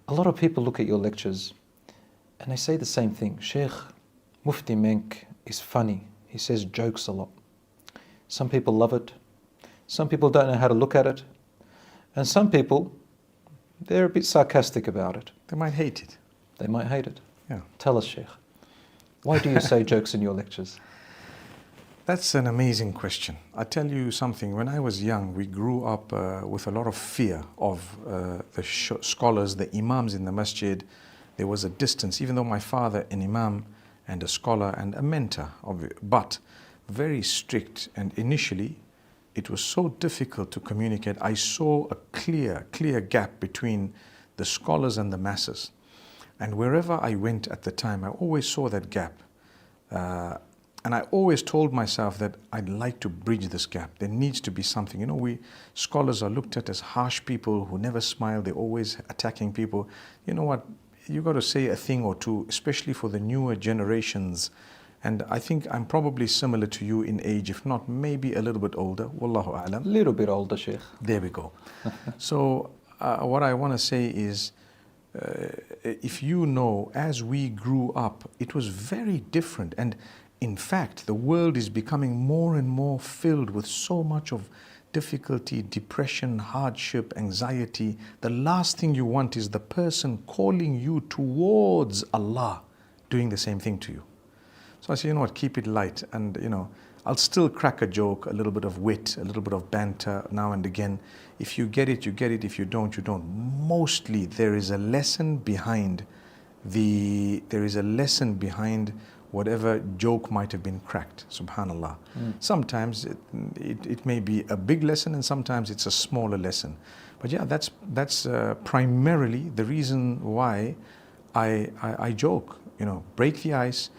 A lot of people look at your lectures and they say the same thing. Sheikh, Mufti Menk is funny. He says jokes a lot. Some people love it. Some people don't know how to look at it. And some people, they're a bit sarcastic about it. They might hate it. They might hate it. Yeah. Tell us, Sheikh, why do you say jokes in your lectures? That's an amazing question. I tell you something, when I was young, we grew up with a lot of fear of the scholars, the imams in the masjid. There was a distance, even though my father, an imam and a scholar and a mentor, but very strict. And initially, it was so difficult to communicate. I saw a clear gap between the scholars and the masses. And wherever I went at the time, I always saw that gap. And I always told myself that I'd like to bridge this gap. There needs to be something. You know, we scholars are looked at as harsh people who never smile. They're always attacking people. You know what? You got to say a thing or two, especially for the newer generations. And I think I'm probably similar to you in age, if not maybe a little bit older. Wallahu a'lam. A little bit older, Sheikh. There we go. So what I want to say is, if you know, as we grew up, it was very different. And in fact, the world is becoming more and more filled with so much of difficulty, depression, hardship, anxiety. The last thing you want is the person calling you towards Allah doing the same thing to you. So I say, you know what, keep it light. And, you know, I'll still crack a joke, a little bit of wit, a little bit of banter now and again. If you get it, you get it. If you don't, you don't. Mostly there is a lesson behind whatever joke might have been cracked, subhanallah. Sometimes it may be a big lesson and sometimes it's a smaller lesson. But yeah, that's primarily the reason why I joke, you know, break the ice,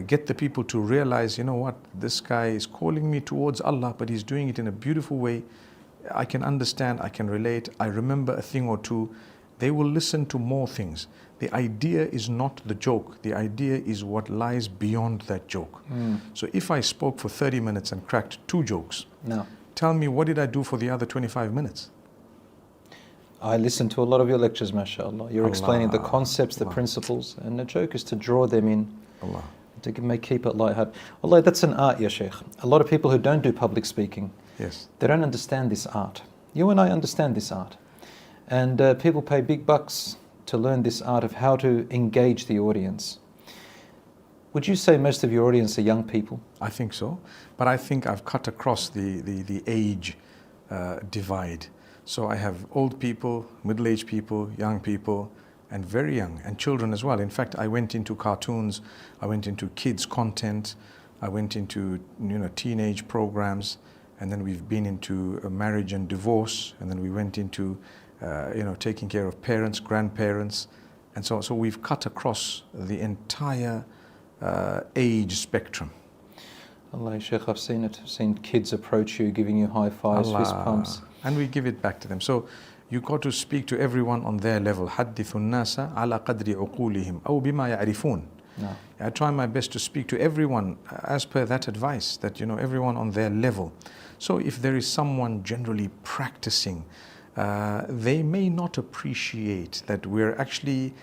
get the people to realize, you know what, this guy is calling me towards Allah, but he's doing it in a beautiful way. I can understand, I can relate, I remember a thing or two. They will listen to more things. The idea is not the joke. The idea is what lies beyond that joke. So if I spoke for 30 minutes and cracked 2 jokes, tell me, what did I do for the other 25 minutes? I listened to a lot of your lectures, mashallah. You're explaining the concepts, the principles, and the joke is to draw them in, to keep it lighthearted. Allah, that's an art, ya Sheikh. A lot of people who don't do public speaking, they don't understand this art. You and I understand this art. And people pay big bucks to learn this art of how to engage the audience. Would you say most of your audience are young people? I think so, but I think I've cut across the age divide. So I have old people, middle-aged people, young people, and very young, and children as well. In fact, I went into cartoons, I went into kids' content, I went into, you know, teenage programs, and then we've been into marriage and divorce, and then we went into taking care of parents, grandparents, and so on. So we've cut across the entire age spectrum. Allah, Sheikh, I've seen it. I've seen kids approach you, giving you high fives, fist pumps. And we give it back to them. So you got to speak to everyone on their level. حدثوا الناس على قدر عقولهم أو بما يعرفون. I try my best to speak to everyone as per that advice, that, you know, everyone on their level. So if there is someone generally practicing, they may not appreciate that we're actually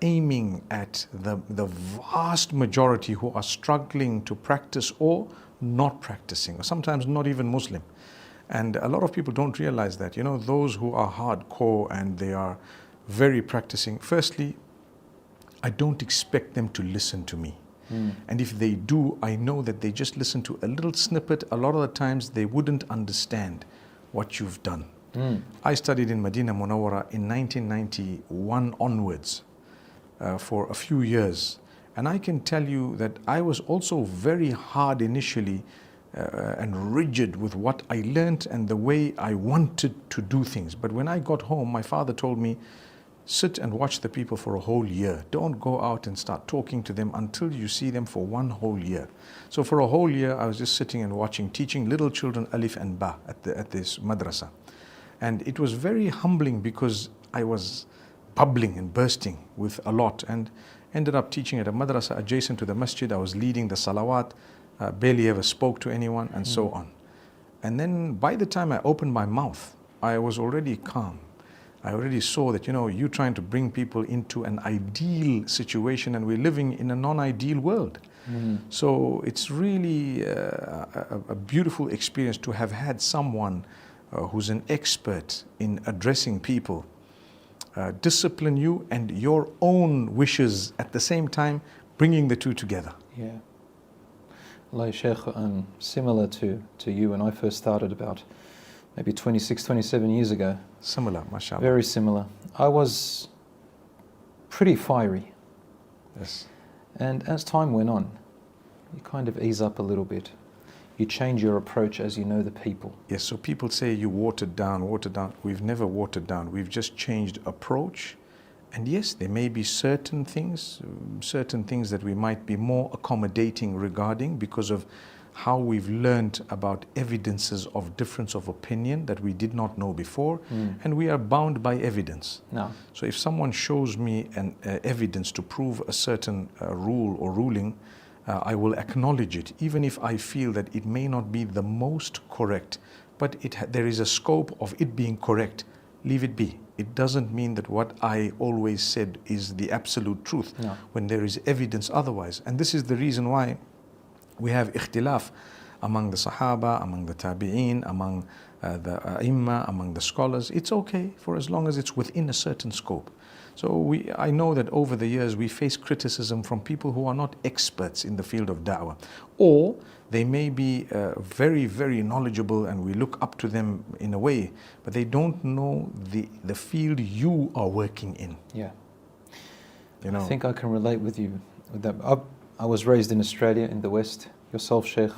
aiming at the vast majority who are struggling to practice or not practicing, or sometimes not even Muslim. And a lot of people don't realize that, you know, those who are hardcore and they are very practicing, firstly, I don't expect them to listen to me. And if they do, I know that they just listen to a little snippet. A lot of the times they wouldn't understand what you've done. I studied in Medina Munawwara in 1991 onwards for a few years. And I can tell you that I was also very hard initially and rigid with what I learned and the way I wanted to do things. But when I got home, my father told me, sit and watch the people for a whole year. Don't go out and start talking to them until you see them for 1 whole year. So for a whole year, I was just sitting and watching, teaching little children alif and ba at this madrasa. And it was very humbling because I was bubbling and bursting with a lot, and ended up teaching at a madrasa adjacent to the masjid. I was leading the salawat, barely ever spoke to anyone, and so on. And then by the time I opened my mouth, I was already calm. I already saw that, you're trying to bring people into an ideal situation, and we're living in a non-ideal world. So it's really a beautiful experience to have had someone who's an expert in addressing people, discipline you and your own wishes at the same time, bringing the two together. Yeah. Like Sheikh, similar to you when I first started about maybe 26, 27 years ago. Similar, mashallah. Very similar. I was pretty fiery. Yes. And as time went on, you kind of ease up a little bit. You change your approach as you know the people. Yes, so people say you watered down. We've never watered down. We've just changed approach. And yes, there may be certain things that we might be more accommodating regarding because of how we've learned about evidences of difference of opinion that we did not know before, and we are bound by evidence. No. So if someone shows me an evidence to prove a certain rule or ruling, I will acknowledge it, even if I feel that it may not be the most correct, but there is a scope of it being correct. Leave it be. It doesn't mean that what I always said is the absolute truth, when there is evidence otherwise. And this is the reason why we have ikhtilaf among the Sahaba, among the Tabi'een, among the A'imma, among the scholars. It's okay for as long as it's within a certain scope. So I know that over the years we face criticism from people who are not experts in the field of da'wah, or they may be very, very knowledgeable and we look up to them in a way, but they don't know the field you are working in. Yeah. I think I can relate with you with that. I was raised in Australia, in the West. Yourself, Sheikh.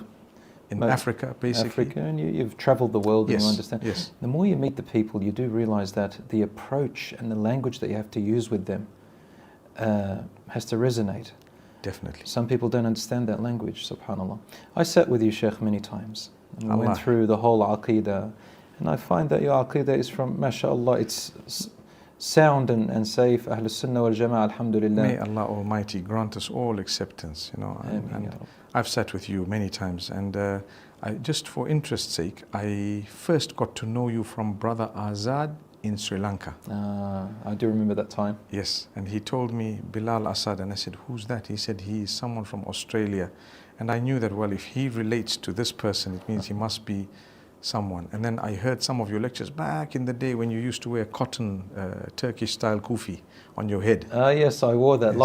In Africa, basically. Africa, and you've travelled the world, and you understand. Yes. The more you meet the people, you do realise that the approach and the language that you have to use with them has to resonate. Definitely. Some people don't understand that language, subhanAllah. I sat with you, Sheikh, many times. And we went through the whole Aqeedah. And I find that your Aqeedah is from, mashaAllah, it's sound and safe. Ahlul Sunnah wal Jama'ah, alhamdulillah. May Allah Almighty grant us all acceptance, and I've sat with you many times, and just for interest's sake, I first got to know you from Brother Azad in Sri Lanka. I do remember that time. Yes, and he told me Belal Assad, and I said, who's that? He said, he is someone from Australia. And I knew that, well, if he relates to this person, it means he must be someone. And then I heard some of your lectures back in the day when you used to wear cotton Turkish style kufi on your head. Yes, I wore that.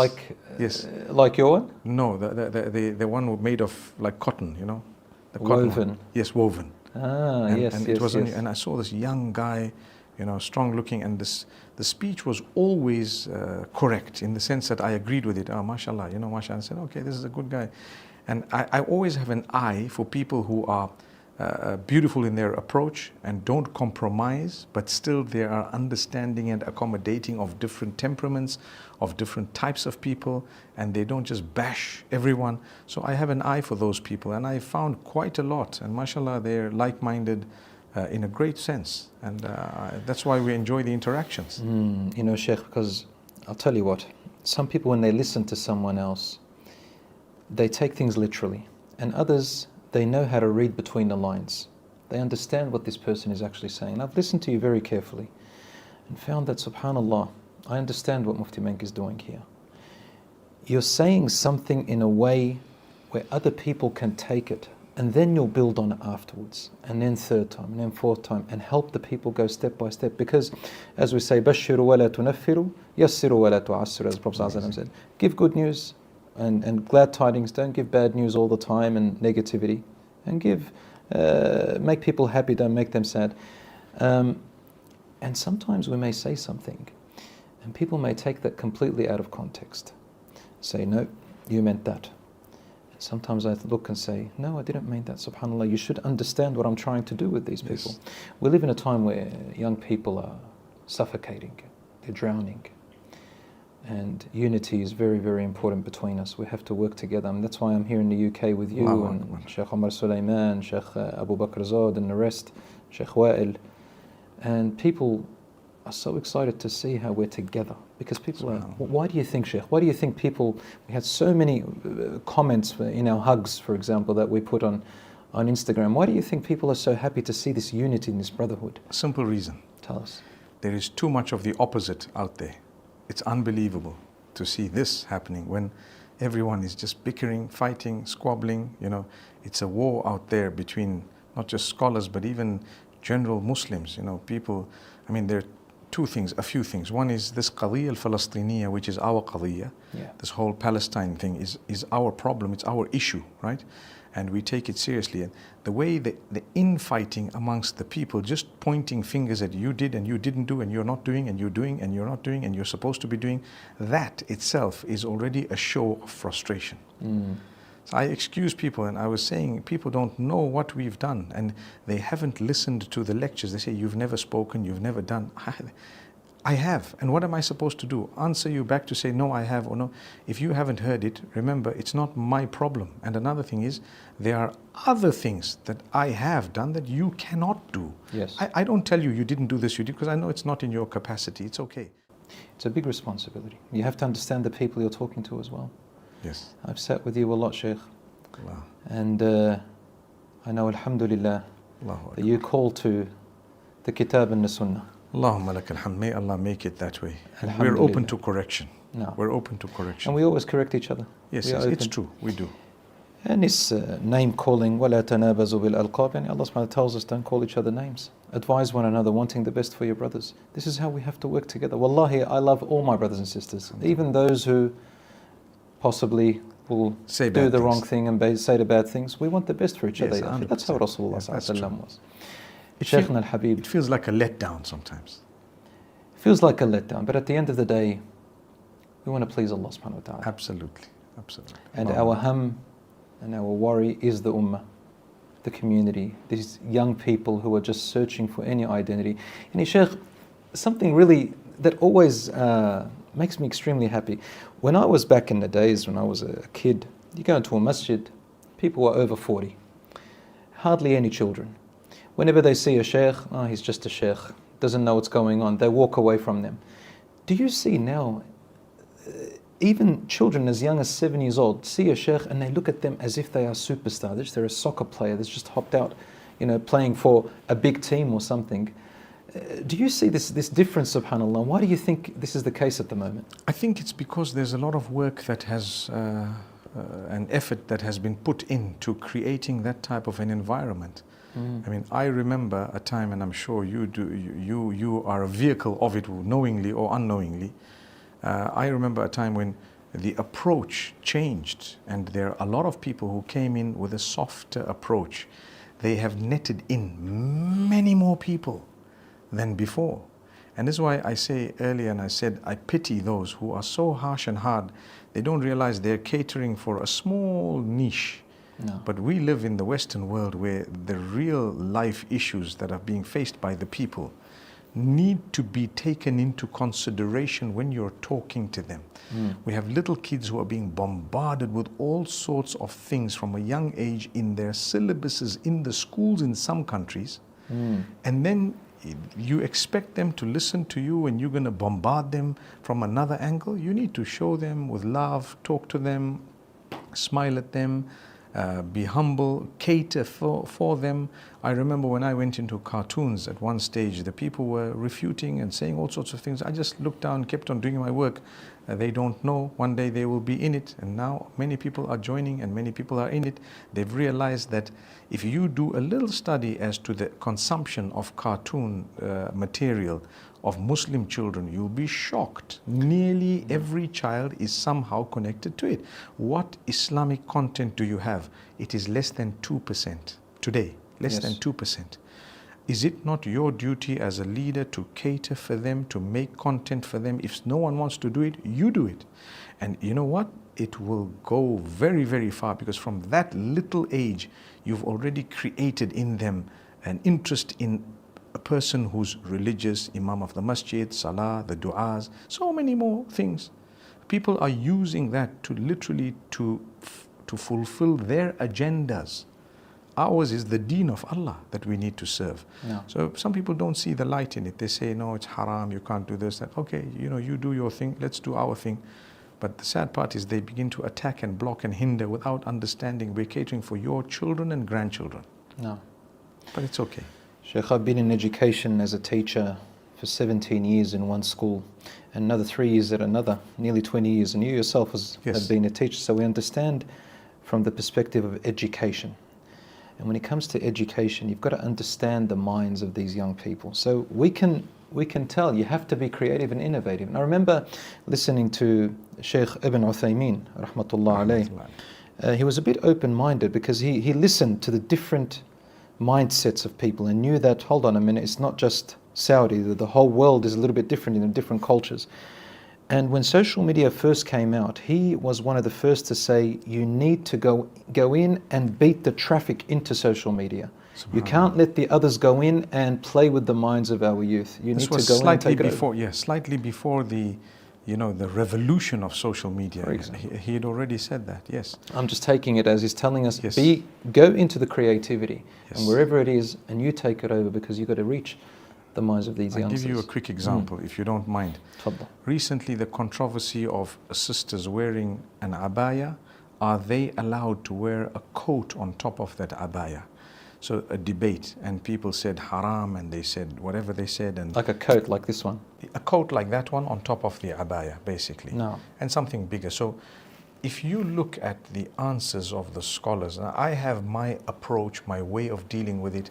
Yes. Like your one? No, the one made of like cotton, the woven. Cotton. Yes, woven. Yes. It was and I saw this young guy, strong looking, and the speech was always correct in the sense that I agreed with it. Mashallah, mashallah. I said, okay, this is a good guy. And I always have an eye for people who are beautiful in their approach and don't compromise, but still they are understanding and accommodating of different temperaments, of different types of people, and they don't just bash everyone. So I have an eye for those people, and I found quite a lot, and mashallah, they're like-minded in a great sense, and that's why we enjoy the interactions. Sheikh, because I'll tell you what, some people, when they listen to someone else, they take things literally, and others, they know how to read between the lines. They understand what this person is actually saying. I've listened to you very carefully and found that, subhanAllah, I understand what Mufti Menk is doing here. You're saying something in a way where other people can take it, and then you'll build on it afterwards, and then third time, and then fourth time, and help the people go step by step. Because, as we say, بَشِّرُوا وَلَا تُنَفِّرُوا يَسِّرُوا وَلَا تُعَسِّرُوا, as the Prophet ﷺ said. Give good news and glad tidings. Don't give bad news all the time and negativity. And make people happy, don't make them sad. And sometimes we may say something, and people may take that completely out of context. Say, no, you meant that. And sometimes I look and say, no, I didn't mean that, subhanAllah. You should understand what I'm trying to do with these people. Yes. We live in a time where young people are suffocating, they're drowning. And unity is very, very important between us. We have to work together. And that's why I'm here in the UK with you, and Sheikh Omar Sulaiman, Sheikh Abu Bakr Zod, and the rest, Sheikh Wa'il. And people are so excited to see how we're together. Because people are, why do you think, Sheikh? Why do you think people, we had so many comments in our hugs, for example, that we put on Instagram. Why do you think people are so happy to see this unity and this brotherhood? A simple reason. Tell us. there is too much of the opposite out there. It's unbelievable to see this happening when everyone is just bickering, fighting, squabbling. You know, it's a war out there between not just scholars but even general Muslims. You know, people. I mean, there are a few things. One is this qadiyya al-Falastiniya, which is our qadiyya. Yeah. This whole Palestine thing is our problem. It's our issue, right? And we take it seriously. And the way the infighting amongst the people, just pointing fingers at you did and you didn't do and you're not doing and you're doing and you're not doing and you're supposed to be doing, that itself is already a show of frustration. So I excuse people, and I was saying people don't know what we've done and they haven't listened to the lectures. They say, you've never spoken, you've never done. I have. And what am I supposed to do? Answer you back to say, no, I have, or no. If you haven't heard it, remember, it's not my problem. And another thing is, there are other things that I have done that you cannot do. Yes. I don't tell you, you didn't do this, you did, because I know it's not in your capacity. It's okay. It's a big responsibility. You have to understand the people you're talking to as well. Yes. I've sat with you a lot, Sheikh. Allah. And I know, alhamdulillah, that you call to the kitab and the sunnah. Allahumma lakal hamd. May Allah make it that way. We're Alhamdulillah. open to correction. No. We're open to correction. And we always correct each other. Yes, We are yes, it's open. true. We do. And this name calling, وَلَا تَنَابَزُوا بِالْأَلْقَابِ, and Allah subhanahu wa ta'ala tells us, don't call each other names. Advise one another, wanting the best for your brothers. This is how we have to work together. Wallahi, I love all my brothers and sisters, even those who possibly will Say do bad the things. wrong thing and say the bad things. We want the best for each Yes, other. I think that's how 100%. Rasulullah Yes, that's sallallahu true. alaihi wasallam was. It Shaykhna feel- al-Habib. It feels like a letdown sometimes. Feels like a letdown, but at the end of the day, we want to please Allah subhanahu wa ta'ala. Absolutely. Absolutely. And Allah. our hum and our worry is the ummah, the community, these young people who are just searching for any identity. And Shaykh, something really that always makes me extremely happy. When I was back in the days, when I was a kid, you go into a masjid, people were over 40, hardly any children. Whenever they see a sheikh, oh, he's just a sheikh, doesn't know what's going on, they walk away from them. Do you see now, even children as young as 7 years old see a sheikh and they look at them as if they are superstars. They're a soccer player that's just hopped out, playing for a big team or something. Do you see this difference, subhanAllah? Why do you think this is the case at the moment? I think it's because there's a lot of work that has, an effort that has been put into creating that type of an environment. I mean, I remember a time, and I'm sure you do. You are a vehicle of it, knowingly or unknowingly. I remember a time when the approach changed, and there are a lot of people who came in with a softer approach. They have netted in many more people than before. And this is why I say earlier, and I said, I pity those who are so harsh and hard. They don't realize they're catering for a small niche. No. But we live in the Western world where the real life issues that are being faced by the people need to be taken into consideration when you're talking to them. We have little kids who are being bombarded with all sorts of things from a young age in their syllabuses in the schools in some countries. And then you expect them to listen to you and you're going to bombard them from another angle. You need to show them with love, talk to them, smile at them, be humble, cater for them. I remember when I went into cartoons at one stage, the people were refuting and saying all sorts of things. I just looked down, kept on doing my work. They don't know. One day they will be in it. And now many people are joining and many people are in it. They've realized that if you do a little study as to the consumption of cartoon material of Muslim children, you'll be shocked. Nearly every child is somehow connected to it. What Islamic content do you have? It is less than 2% today, less than 2%. Is it not your duty as a leader to cater for them, to make content for them? If no one wants to do it, you do it. And you know what? It will go very, very far, because from that little age, you've already created in them an interest in a person who's religious, imam of the masjid, salah, the du'as, so many more things. People are using that to literally to fulfill their agendas. Ours is the deen of Allah that we need to serve. No. So some people don't see the light in it. They say, no, it's haram, you can't do this, that. Okay, you do your thing, let's do our thing. But the sad part is they begin to attack and block and hinder without understanding we're catering for your children and grandchildren. No. But it's okay. Sheikh, I've been in education as a teacher for 17 years in one school and another 3 years at another, nearly 20 years, and you yourself have been a teacher, so we understand from the perspective of education. And when it comes to education, you've got to understand the minds of these young people. So we can tell you have to be creative and innovative. And I remember listening to Sheikh Ibn Uthaymeen, rahmatullah alayh. He was a bit open-minded because he listened to the different mindsets of people and knew that, hold on a minute, it's not just Saudi, the whole world is a little bit different in different cultures. And when social media first came out, he was one of the first to say, you need to go in and beat the traffic into social media. You can't let the others go in and play with the minds of our youth. You need to go in and take it over. Slightly before the revolution of social media. He had already said that, yes. I'm just taking it as he's telling us, go into the creativity, and wherever it is, and you take it over, because you've got to reach the minds of these youngsters. I'll give you a quick example, if you don't mind. Recently, the controversy of sisters wearing an abaya, are they allowed to wear a coat on top of that abaya? So a debate, and people said haram, and they said whatever they said. And like a coat like this one? A coat like that one on top of the abaya, basically. No. And something bigger. So if you look at the answers of the scholars, now I have my approach, my way of dealing with it,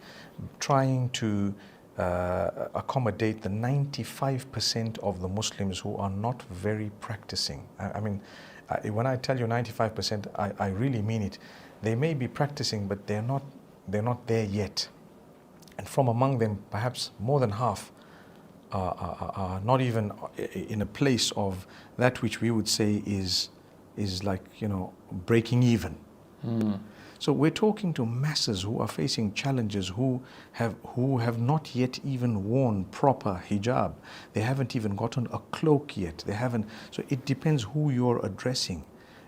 trying to accommodate the 95% of the Muslims who are not very practicing. I mean, when I tell you 95%, I really mean it. They may be practicing, but they're not there yet. And from among them, perhaps more than half are not even in a place of that which we would say is like, breaking even. So we're talking to masses who are facing challenges, who have not yet even worn proper hijab. They haven't even gotten a cloak yet. They haven't. So it depends who you're addressing.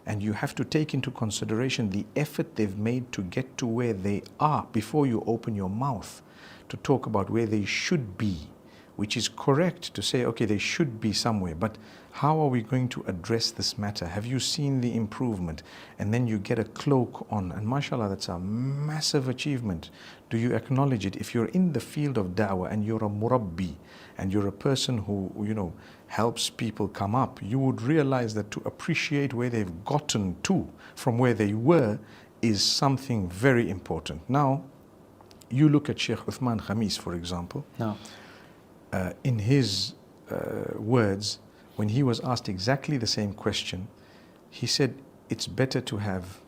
And you have to take into consideration the effort they've made to get to where they are before you open your mouth to talk about where they should be, which is correct to say, okay, they should be somewhere, but how are we going to address this matter? Have you seen the improvement? And then you get a cloak on, and mashallah, that's a massive achievement. Do you acknowledge it? If you're in the field of da'wah and you're a murabbi, and you're a person who, helps people come up, you would realize that to appreciate where they've gotten to from where they were is something very important. Now, you look at Sheikh Uthman Khamis, for example. No. In his words, when he was asked exactly the same question, he said, it's better to have,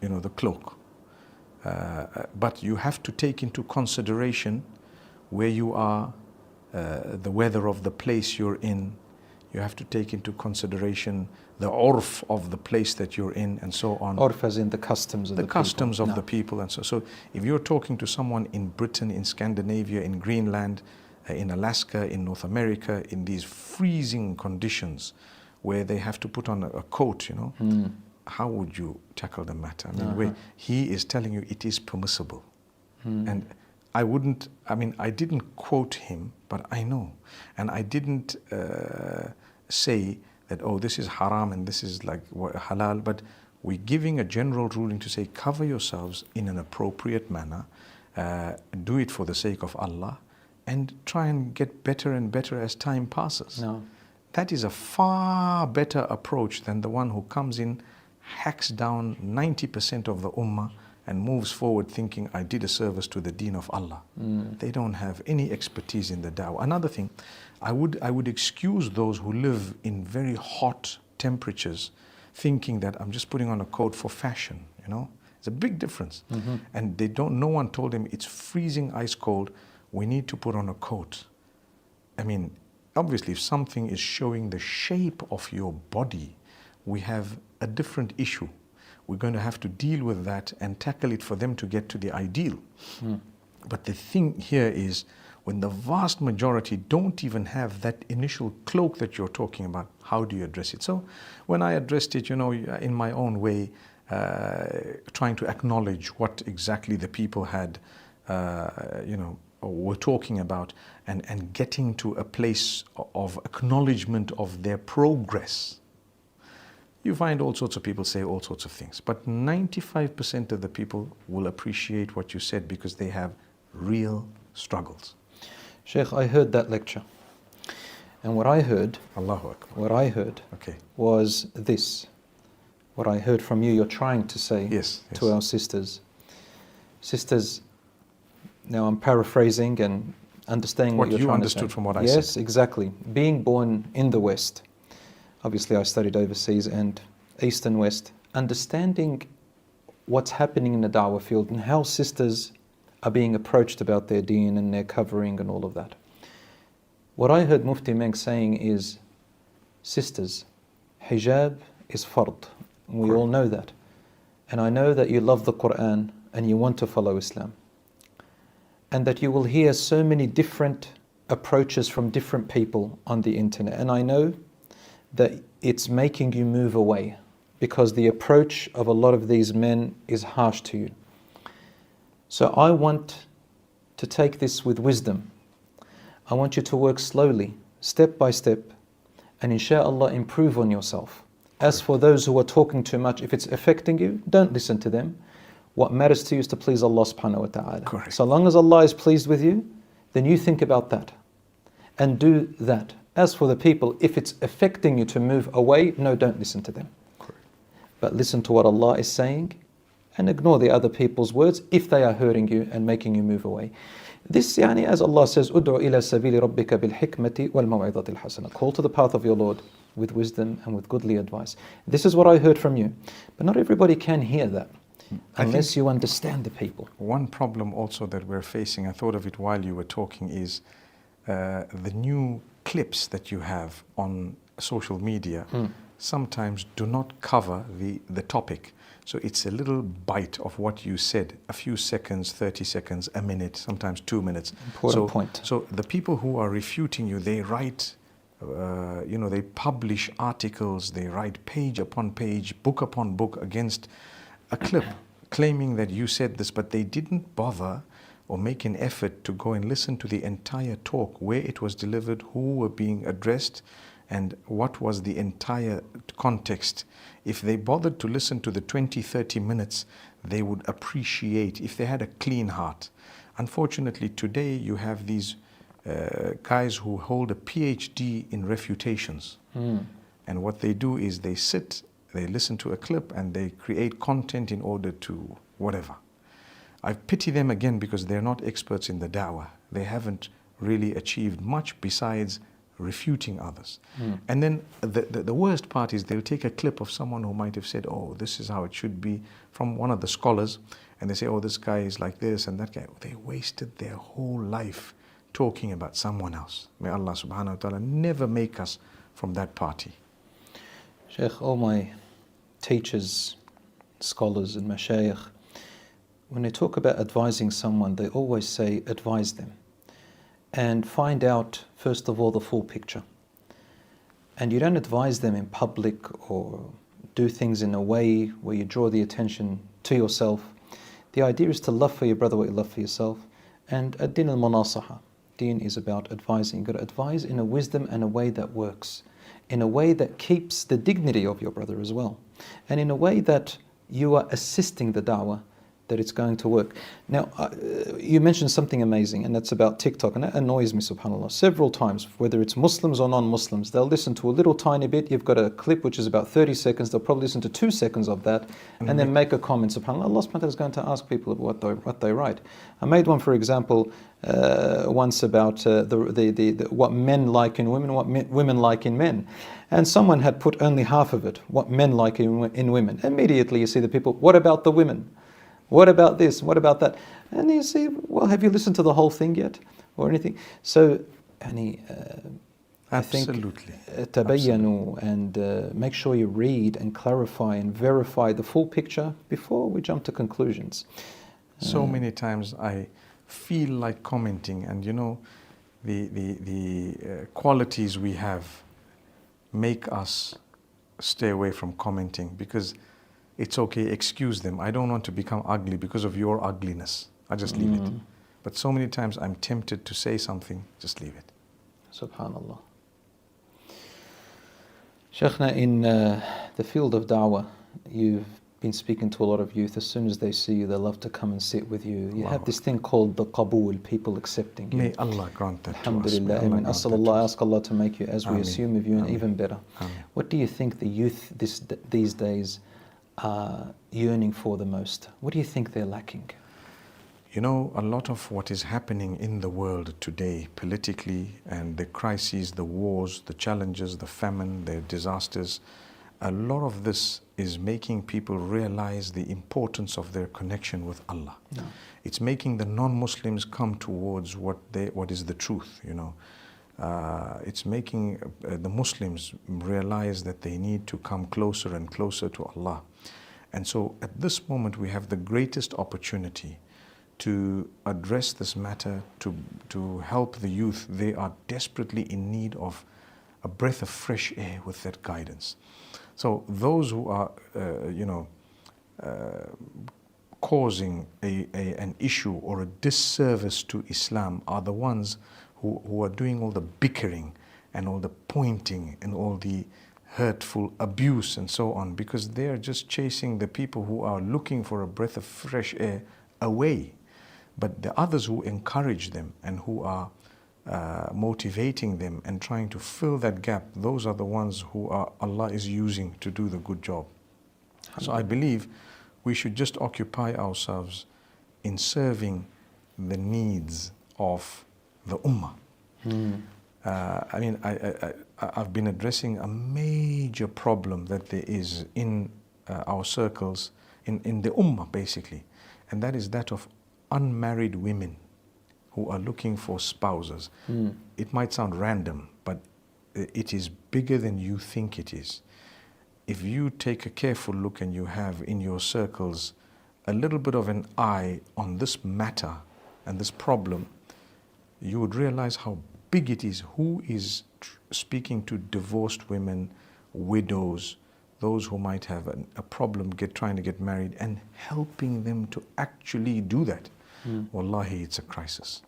the cloak. But you have to take into consideration where you are, the weather of the place you're in. You have to take into consideration the urf of the place that you're in, and so on. Urf as in the customs of the people. The customs of the people, and so if you're talking to someone in Britain, in Scandinavia, in Greenland, in Alaska, in North America, in these freezing conditions where they have to put on a coat, how would you tackle the matter? I mean, where he is telling you it is permissible. And I didn't quote him, but I know. And I didn't say that, oh, this is haram and this is like halal, but we're giving a general ruling to say, cover yourselves in an appropriate manner, do it for the sake of Allah, and try and get better and better as time passes. No. That is a far better approach than the one who comes in, hacks down 90% of the ummah, and moves forward thinking, I did a service to the deen of Allah. They don't have any expertise in the da'wah. Another thing, I would excuse those who live in very hot temperatures, thinking that I'm just putting on a coat for fashion, It's a big difference. And no one told him it's freezing ice cold, we need to put on a coat. I mean, obviously, if something is showing the shape of your body, we have a different issue. We're going to have to deal with that and tackle it for them to get to the ideal. But the thing here is, when the vast majority don't even have that initial cloak that you're talking about, how do you address it? So when I addressed it, in my own way, trying to acknowledge what exactly the people had, were talking about, and getting to a place of acknowledgement of their progress. You find all sorts of people say all sorts of things, but 95% of the people will appreciate what you said because they have real struggles. Sheikh, I heard that lecture And what I heard, Allahu Akbar. what I heard Okay. was this. What I heard from you, you're trying to say Yes. to our sisters. Sisters, now I'm paraphrasing and understanding what you're you trying to understood say. from what I said. Yes, exactly. Being born in the West, obviously I studied overseas and East and West, understanding what's happening in the da'wah field and how sisters are being approached about their deen and their covering and all of that. What I heard Mufti Menk saying is, sisters, hijab is fard. We all know that. And I know that you love the Quran and you want to follow Islam. And that you will hear so many different approaches from different people on the internet. And I know that it's making you move away because the approach of a lot of these men is harsh to you. So I want to take this with wisdom. I want you to work slowly, step by step, and inshallah improve on yourself. As for those who are talking too much, if it's affecting you, don't listen to them. What matters to you is to please Allah subhanahu wa ta'ala. Correct. So long as Allah is pleased with you, then you think about that and do that. As for the people, if it's affecting you to move away, no, don't listen to them. Correct. But listen to what Allah is saying and ignore the other people's words if they are hurting you and making you move away. This, as Allah says, "Ud'u ila sabili rabbika bil hikmati wal maw'idati al hasana." Call to the path of your Lord with wisdom and with goodly advice. This is what I heard from you. But not everybody can hear that unless you understand the people. One problem also that we're facing, I thought of it while you were talking, is the new clips that you have on social media sometimes do not cover the topic. So it's a little bite of what you said, a few seconds, 30 seconds, a minute, sometimes 2 minutes. Important point. So the people who are refuting you, they write, they publish articles, they write page upon page, book upon book against a clip, claiming that you said this, but they didn't bother or make an effort to go and listen to the entire talk, where it was delivered, who were being addressed, and what was the entire context. If they bothered to listen to the 20, 30 minutes, they would appreciate, if they had a clean heart. Unfortunately, today you have these guys who hold a PhD in refutations. And what they do is they sit, they listen to a clip, and they create content in order to whatever. I pity them again because they're not experts in the da'wah. They haven't really achieved much besides refuting others. And then the worst part is they'll take a clip of someone who might have said, oh, this is how it should be, from one of the scholars, and they say, oh, this guy is like this and that guy. They wasted their whole life talking about someone else. May Allah subhanahu wa ta'ala never make us from that party. Sheikh, all my teachers, scholars and mashayikh, when they talk about advising someone, they always say, advise them. And find out, first of all, the full picture. And you don't advise them in public or do things in a way where you draw the attention to yourself. The idea is to love for your brother what you love for yourself. And ad-din al-munasaha. Deen is about advising. You've got to advise in a wisdom and a way that works. In a way that keeps the dignity of your brother as well. And in a way that you are assisting the da'wah, that it's going to work. Now, you mentioned something amazing, and that's about TikTok, and that annoys me, subhanAllah, several times, whether it's Muslims or non-Muslims. They'll listen to a little tiny bit. You've got a clip which is about 30 seconds. They'll probably listen to 2 seconds of that, and then make a comment, subhanAllah. Allah subhanahu wa ta'ala is going to ask people what they write. I made one, for example, once about what men like in women, what women like in men. And someone had put only half of it, what men like in women. Immediately you see the people, what about the women? What about this? What about that? And you see, well, have you listened to the whole thing yet? Or anything? So, I think tabayyanu, and make sure you read and clarify and verify the full picture before we jump to conclusions. So many times I feel like commenting, and the qualities we have make us stay away from commenting, because it's okay, excuse them. I don't want to become ugly because of your ugliness. I just leave it. But so many times I'm tempted to say something, just leave it. Subhanallah. Shaykhna, in the field of da'wah, you've been speaking to a lot of youth. As soon as they see you, they love to come and sit with you. You have this thing called the qabool, people accepting you. May Allah grant that to us. Alhamdulillah. Amen. I ask Allah to make you as we assume of you, and even better. What do you think the youth these days are yearning for the most? What do you think they're lacking? You know, a lot of what is happening in the world today, politically, and the crises, the wars, the challenges, the famine, the disasters, a lot of this is making people realize the importance of their connection with Allah. No. It's making the non-Muslims come towards what is the truth, you know. It's making the Muslims realize that they need to come closer and closer to Allah. And so at this moment we have the greatest opportunity to address this matter, to help the youth. They are desperately in need of a breath of fresh air with that guidance. So those who are, causing an issue or a disservice to Islam are the ones who are doing all the bickering and all the pointing and all the hurtful abuse and so on, because they are just chasing the people who are looking for a breath of fresh air away. But the others who encourage them and who are motivating them and trying to fill that gap, those are the ones who Allah is using to do the good job. So I believe we should just occupy ourselves in serving the needs of the ummah. I've been addressing a major problem that there is in our circles, in the ummah basically, and that is that of unmarried women who are looking for spouses. It might sound random, but it is bigger than you think it is. If you take a careful look and you have in your circles a little bit of an eye on this matter and this problem, you would realize how big it is. Who is speaking to divorced women, widows, those who might have a problem trying to get married, and helping them to actually do that? Wallahi, it's a crisis.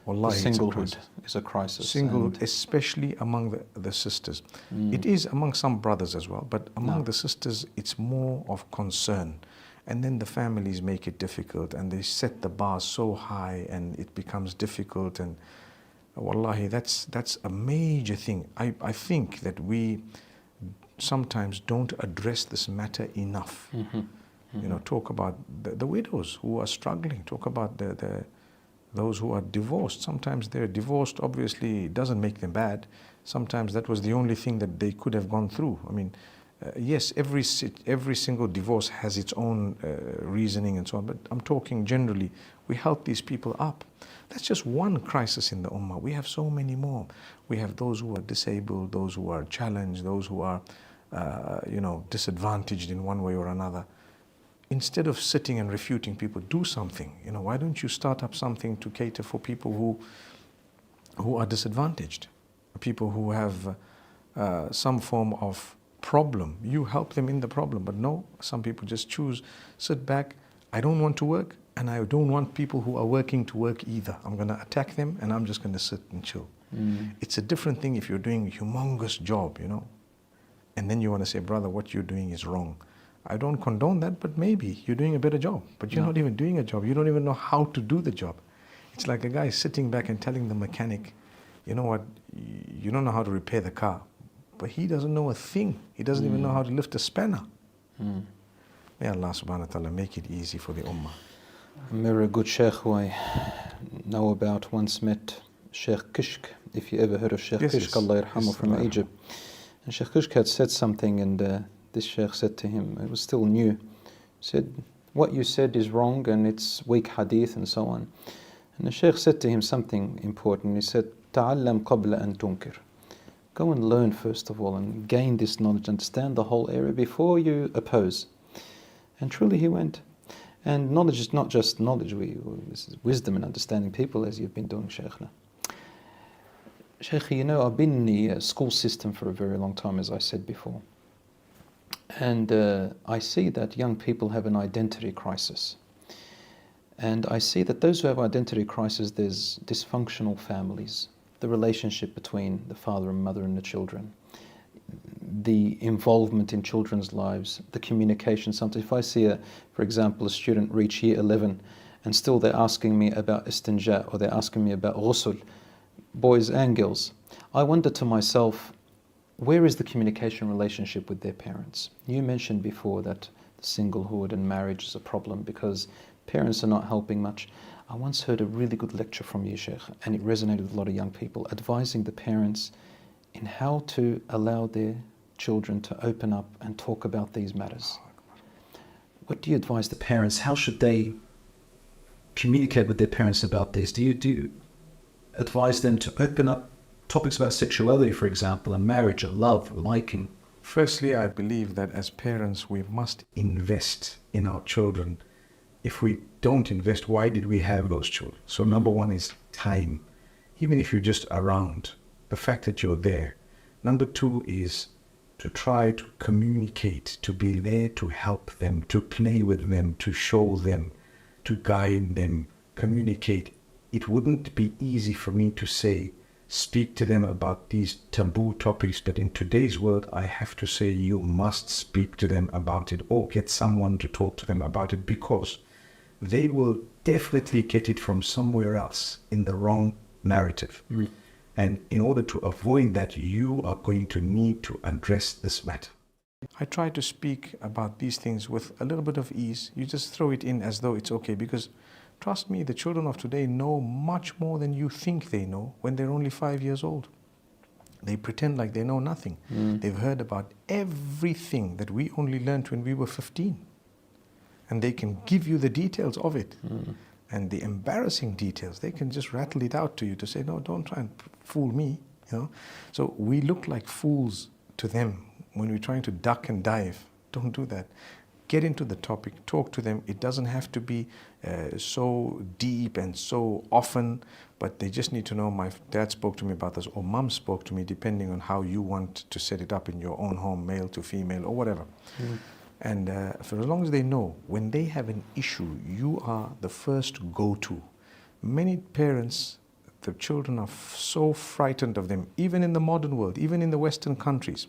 Wallahi, singlehood is a crisis. Singlehood, especially among the sisters. It is among some brothers as well, but among the sisters, it's more of concern. And then the families make it difficult, and they set the bar so high, and it becomes difficult. And wallahi, that's a major thing. I think that we sometimes don't address this matter enough. You know, talk about the widows who are struggling. Talk about those who are divorced. Sometimes they're divorced, obviously it doesn't make them bad. Sometimes that was the only thing that they could have gone through. I mean, yes, every single divorce has its own reasoning and so on, but I'm talking generally, we help these people up. That's just one crisis in the ummah. We have so many more. We have those who are disabled, those who are challenged, those who are disadvantaged in one way or another. Instead of sitting and refuting people, do something. You know, why don't you start up something to cater for people who are disadvantaged, people who have some form of problem? You help them in the problem. But no, some people just choose, sit back, I don't want to work, and I don't want people who are working to work either. I'm going to attack them, and I'm just going to sit and chill. It's a different thing if you're doing a humongous job, you know, and then you want to say, brother, what you're doing is wrong. I don't condone that, but maybe you're doing a better job. But you're not even doing a job. You don't even know how to do the job. It's like a guy sitting back and telling the mechanic, you know what, you don't know how to repair the car. But he doesn't know a thing. He doesn't even know how to lift a spanner. May Allah subhanahu wa ta'ala make it easy for the ummah. A very good sheikh who I know about once met Sheikh Kishk. If you ever heard of Sheikh Kishk, Allah yarhamu, from Egypt. And Sheikh Kishk had said something, and this sheikh said to him, it was still new, said, what you said is wrong and it's weak hadith and so on. And the sheikh said to him something important. He said, تعلم قبل أن تنكر. Go and learn first of all and gain this knowledge, understand the whole area before you oppose. And truly he went. And knowledge is not just knowledge, this is wisdom and understanding people, as you've been doing, Sheikhna. Sheikh, you know, I've been in the school system for a very long time, as I said before. And I see that young people have an identity crisis. And I see that those who have identity crisis, there's dysfunctional families, the relationship between the father and mother and the children. the involvement in children's lives, the communication. Sometimes if I see, for example, a student reach year 11 and still they're asking me about istinja or they're asking me about ghusl, boys and girls, I wonder to myself, where is the communication relationship with their parents? You mentioned before that singlehood and marriage is a problem because parents are not helping much. I once heard a really good lecture from you, Sheikh, and it resonated with a lot of young people, advising the parents in how to allow their children to open up and talk about these matters. What do you advise the parents? How should they communicate with their parents about this? Do you advise them to open up topics about sexuality, for example, and marriage, and love, liking? Firstly, I believe that as parents, we must invest in our children. If we don't invest, why did we have those children? So number one is time. Even if you're just around, the fact that you're there. Number two is to try to communicate, to be there to help them, to play with them, to show them, to guide them, communicate. It wouldn't be easy for me to say, speak to them about these taboo topics, but in today's world, I have to say you must speak to them about it or get someone to talk to them about it, because they will definitely get it from somewhere else in the wrong narrative. Mm. And in order to avoid that, you are going to need to address this matter. I try to speak about these things with a little bit of ease. You just throw it in as though it's okay, because trust me, the children of today know much more than you think they know when they're only 5 years old. They pretend like they know nothing. Mm. They've heard about everything that we only learned when we were 15. And they can give you the details of it. Mm. And the embarrassing details, they can just rattle it out to you to say, no, don't try and fool me. You know? So we look like fools to them when we're trying to duck and dive. Don't do that. Get into the topic, talk to them. It doesn't have to be so deep and so often, but they just need to know my dad spoke to me about this, or mom spoke to me, depending on how you want to set it up in your own home, male to female or whatever. Mm. And for as long as they know, when they have an issue, you are the first go-to. Many parents, the children are so frightened of them, even in the modern world, even in the Western countries,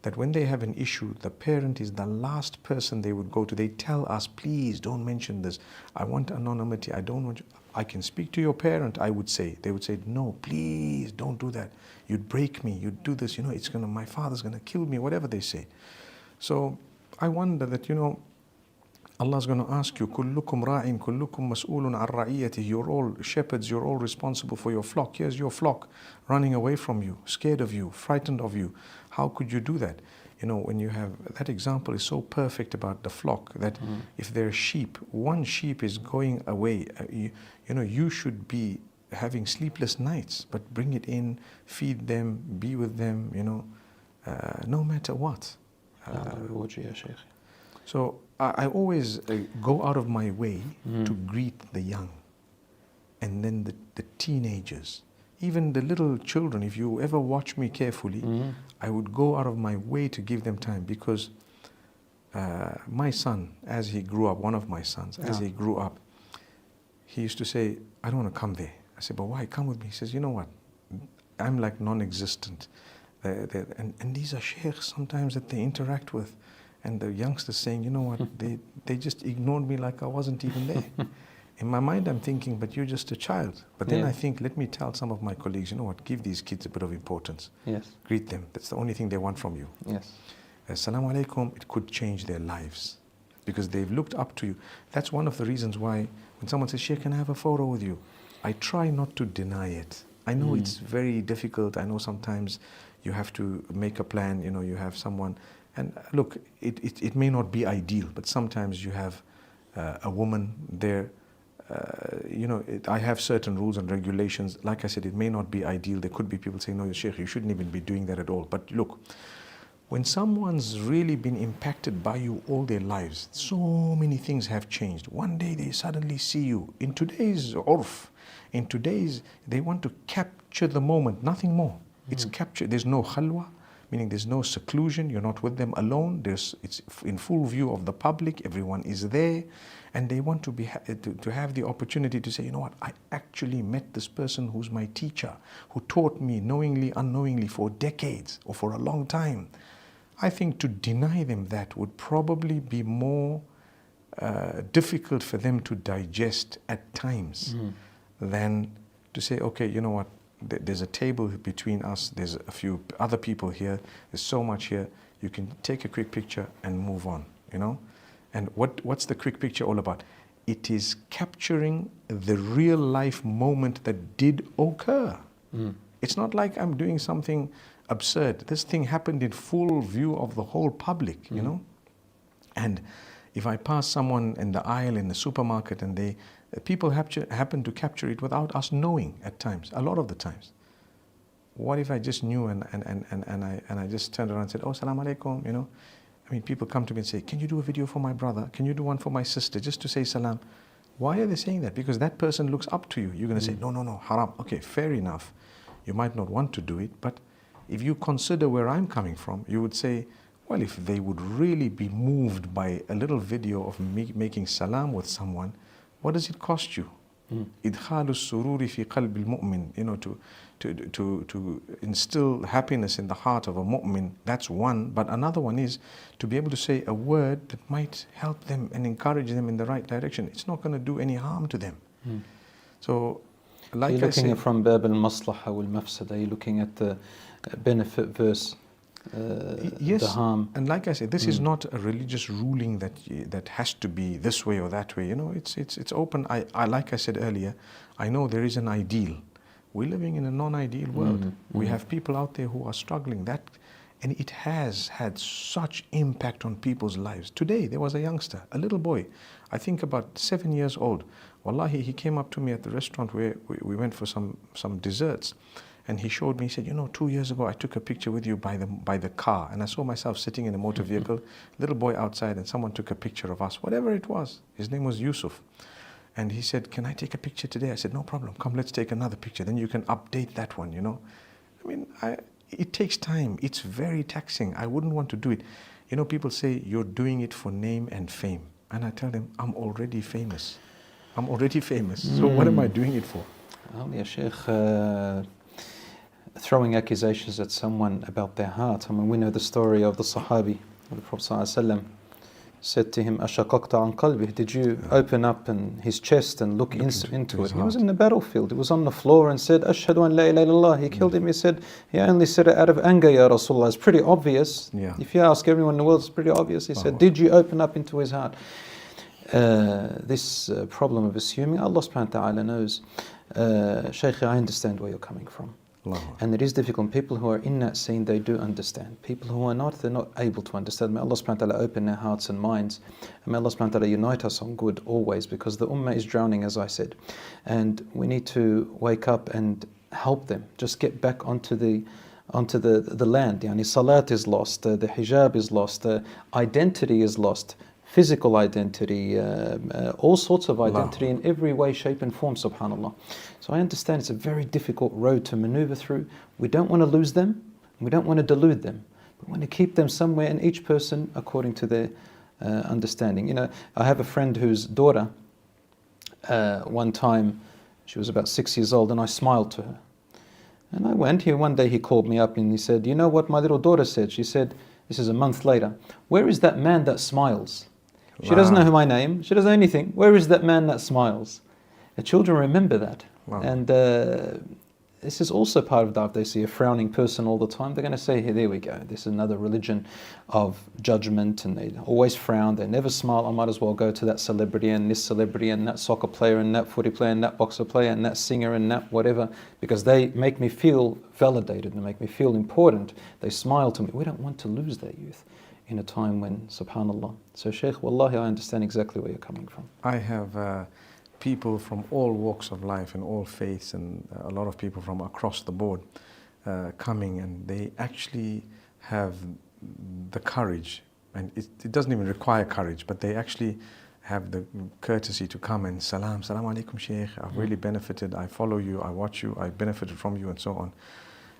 that when they have an issue, the parent is the last person they would go to. They tell us, please don't mention this. I want anonymity. I don't want you. I can speak to your parent, I would say. They would say, no, please don't do that. You'd break me. You'd do this. You know, my father's going to kill me, whatever they say. So I wonder that, Allah's going to ask you, كُلُّكُمْ رَاعٍ كُلُّكُمْ مَسْئُولٌ عَنْ رَعِيَّتِهِ. You're all shepherds, you're all responsible for your flock. Here's your flock running away from you, scared of you, frightened of you. How could you do that? When you have, that example is so perfect about the flock, that if there are sheep, one sheep is going away, you should be having sleepless nights, but bring it in, feed them, be with them, no matter what. So I always go out of my way to greet the young, and then the teenagers, even the little children. If you ever watch me carefully, I would go out of my way to give them time, because my son, as he grew up, one of my sons, as he grew up, he used to say, I don't want to come there. I said, but why? Come with me. He says, you know what? I'm like non-existent. And these are sheikhs sometimes that they interact with. And the youngsters saying, you know what, they just ignored me like I wasn't even there. In my mind, I'm thinking, but you're just a child. But then I think, let me tell some of my colleagues, you know what, give these kids a bit of importance. Yes. Greet them. That's the only thing they want from you. Yes. Assalamu alaikum, it could change their lives, because they've looked up to you. That's one of the reasons why when someone says, Sheikh, can I have a photo with you? I try not to deny it. I know it's very difficult. I know sometimes you have to make a plan, you have someone. And look, it may not be ideal, but sometimes you have a woman there. I have certain rules and regulations. Like I said, it may not be ideal. There could be people saying, no, Sheikh, you shouldn't even be doing that at all. But look, when someone's really been impacted by you all their lives, so many things have changed. One day they suddenly see you. In today's urf, they want to capture the moment, nothing more. It's captured. There's no khalwa. meaning there's no seclusion, you're not with them alone, it's in full view of the public, everyone is there, and they want to have the opportunity to say, you know what, I actually met this person who's my teacher, who taught me knowingly, unknowingly for decades or for a long time. I think to deny them that would probably be more difficult for them to digest at times than to say, okay, you know what, there's a table between us, there's a few other people here, there's so much here, you can take a quick picture and move on, you know? And what's the quick picture all about? It is capturing the real life moment that did occur. It's not like I'm doing something absurd. This thing happened in full view of the whole public, you know? And if I pass someone in the aisle in the supermarket and people happen to capture it without us knowing at times, a lot of the times. What if I just knew and I just turned around and said, oh, salam alaikum, you know? I mean, people come to me and say, can you do a video for my brother? Can you do one for my sister? Just to say salam. Why are they saying that? Because that person looks up to you. You're going to say, no, haram. Okay, fair enough. You might not want to do it, but if you consider where I'm coming from, you would say, well, if they would really be moved by a little video of me making salam with someone, what does it cost you? إدخال السرور في قلب المؤمن, you know, to instill happiness in the heart of a mu'min, that's one. But another one is to be able to say a word that might help them and encourage them in the right direction. It's not going to do any harm to them. So, like you're I said, looking at from bab al-maslaha wal-mafsada, you're looking at the benefit versus yes, the harm. and like I said, this is not a religious ruling that has to be this way or that way. You know, it's open. I like I said earlier, I know there is an ideal. We're living in a non-ideal world. We have people out there who are struggling. And it has had such impact on people's lives. Today there was a youngster, a little boy, I think about 7 years old. Wallahi, he came up to me at the restaurant where we went for some desserts. And he showed me, he said, you know, 2 years ago I took a picture with you by the car, and I saw myself sitting in a motor vehicle, little boy outside, and someone took a picture of us, whatever it was. His name was Yusuf. And he said, can I take a picture today? I said, no problem, come, let's take another picture. Then you can update that one, you know. I mean, it takes time. It's very taxing. I wouldn't want to do it. You know, people say, you're doing it for name and fame. And I tell them, I'm already famous. I'm already famous. So what am I doing it for? Well, yeah, Sheikh, throwing accusations at someone about their heart. I mean, we know the story of the Sahabi, the Prophet ﷺ said to him, Ashaqaqta an qalbih, did you open up his chest and look into it? He was in the battlefield, he was on the floor and said, Ashhadu an la ilaha illallah. He killed him, he said, he only said it out of anger, Ya Rasulullah. It's pretty obvious. If you ask everyone in the world, it's pretty obvious. He said, did you open up into his heart? This problem of assuming, Allah subhanahu wa ta'ala knows. Sheikh, I understand where you're coming from. And it is difficult. People who are in that scene, they do understand. People who are not, they're not able to understand. May Allah subhanahu wa ta'ala open their hearts and minds. And may Allah subhanahu wa ta'ala unite us on good always, because the ummah is drowning, as I said. And we need to wake up and help them. Just get back onto the land. Yani salat is lost, the hijab is lost, the identity is lost. Physical identity, all sorts of identity in every way, shape and form, subhanAllah. So I understand it's a very difficult road to maneuver through. We don't want to lose them, we don't want to delude them. We want to keep them somewhere, and each person according to their understanding. You know, I have a friend whose daughter, one time, she was about 6 years old, and I smiled to her. And I went here, one day he called me up and he said, you know what my little daughter said? She said, this is a month later, where is that man that smiles? She doesn't know my name, she doesn't know anything. Where is that man that smiles? The children remember that. And this is also part of that. They see a frowning person all the time, they're going to say, hey, there we go, this is another religion of judgment, and they always frown, they never smile. I might as well go to that celebrity and this celebrity and that soccer player and that footy player and that boxer player and that singer and that whatever, because they make me feel validated and make me feel important. They smile to me. We don't want to lose that youth in a time when, subhanAllah. So Sheikh, wallahi, I understand exactly where you're coming from. I have people from all walks of life and all faiths, and a lot of people from across the board coming, and they actually have the courage, and it doesn't even require courage, but they actually have the courtesy to come and salam alaikum Sheikh, I've really benefited, I follow you, I watch you, I benefited from you, and so on.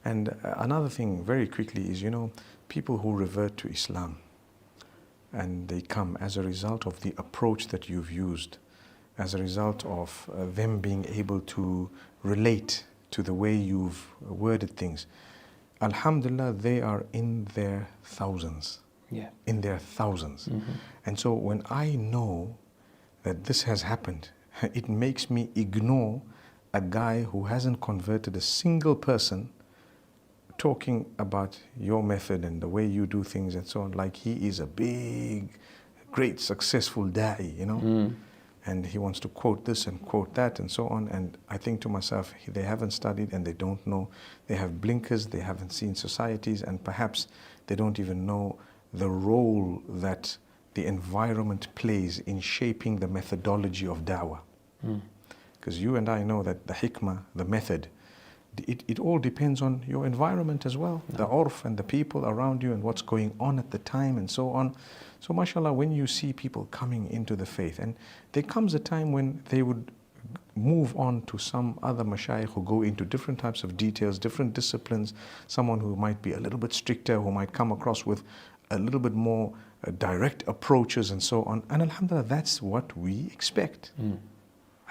And another thing very quickly is, people who revert to Islam and they come as a result of the approach that you've used, as a result of them being able to relate to the way you've worded things. Alhamdulillah, they are in their thousands. Yeah. In their thousands. And so when I know that this has happened, it makes me ignore a guy who hasn't converted a single person talking about your method and the way you do things and so on, like he is a big, great, successful da'i, and he wants to quote this and quote that and so on. And I think to myself, they haven't studied and they don't know. They have blinkers, they haven't seen societies, and perhaps they don't even know the role that the environment plays in shaping the methodology of da'wah. Because you and I know that the hikmah, the method, it all depends on your environment as well, the urf and the people around you and what's going on at the time and so on. So mashallah, when you see people coming into the faith, and there comes a time when they would move on to some other mashayikh who go into different types of details, different disciplines, someone who might be a little bit stricter, who might come across with a little bit more direct approaches and so on. And alhamdulillah, that's what we expect.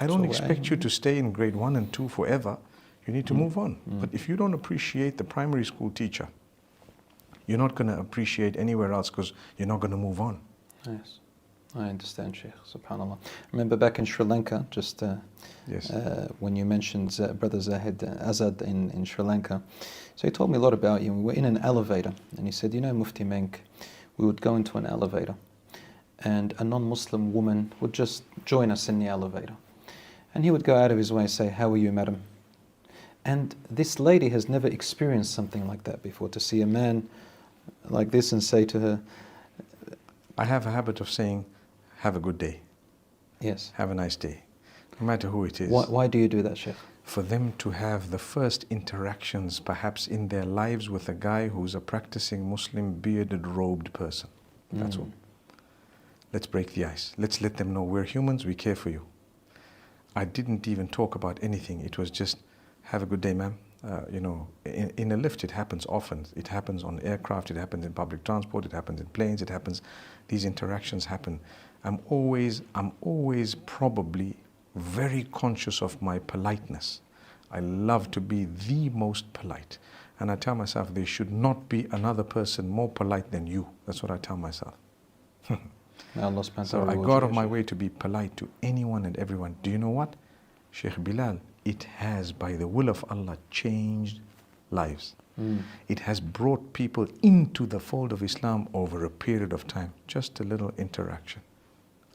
I don't expect you to stay in grade 1 and 2 forever. You need to move on. But if you don't appreciate the primary school teacher, you're not going to appreciate anywhere else, because you're not going to move on. Yes, I understand, Sheikh. Subhanallah. I remember back in Sri Lanka, just when you mentioned Brother Zahid Azad in Sri Lanka. So he told me a lot about you. We were in an elevator, and he said, Mufti Menk, we would go into an elevator, and a non-Muslim woman would just join us in the elevator. And he would go out of his way and say, "How are you, madam?" And this lady has never experienced something like that before, to see a man like this and say to her, I have a habit of saying, "Have a good day." Yes. Have a nice day. No matter who it is. Why do you do that, Sheikh? For them to have the first interactions perhaps in their lives with a guy who's a practicing Muslim bearded robed person. That's all. Let's break the ice. Let's let them know we're humans, we care for you. I didn't even talk about anything. It was just, have a good day, ma'am. In a lift it happens often. It happens on aircraft, it happens in public transport, it happens in planes, these interactions happen. I'm always probably very conscious of my politeness. I love to be the most polite. And I tell myself there should not be another person more polite than you. That's what I tell myself. So I go out of my way to be polite to anyone and everyone. Do you know what? Sheikh Belal, it has, by the will of Allah, changed lives. It has brought people into the fold of Islam over a period of time. Just a little interaction.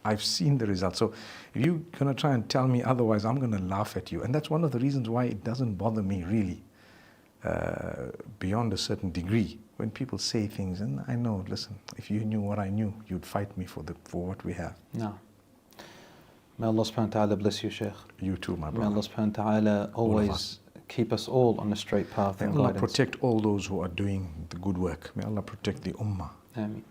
I've seen the results. So if you're going to try and tell me otherwise, I'm going to laugh at you. And that's one of the reasons why it doesn't bother me really, beyond a certain degree. When people say things, and I know, listen, if you knew what I knew, you'd fight me for what we have. No. May Allah subhanahu wa ta'ala bless you, Sheikh. You too, my brother. May Allah subhanahu wa ta'ala always keep us all on the straight path and guidance. May Allah guidance. protect all those who are doing the good work. May Allah protect the ummah. Ameen.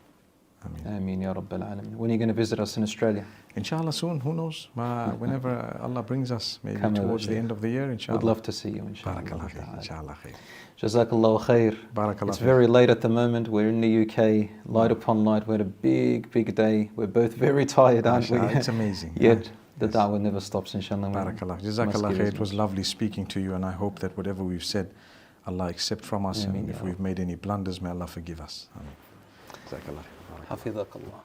Ameen. Ameen, Ya Rabbil Alameen. When are you going to visit us in Australia? Inshallah soon, who knows? Whenever Allah brings us, maybe towards the end of the year, inshallah. Would love to see you, inshallah. Barakallah khair, inshallah khair. Jazakallah khair. Barakallah. It's very late at the moment. We're in the UK, light upon light. We had a big day. We're both very tired, aren't we? It's amazing. Yet the da'wah never stops, inshallah. Barakallah. Jazakallah khair. It was lovely speaking to you, and I hope that whatever we've said, Allah accept from us. And if we've made any blunders, may Allah forgive us. Jazakallah. Hafizakallah.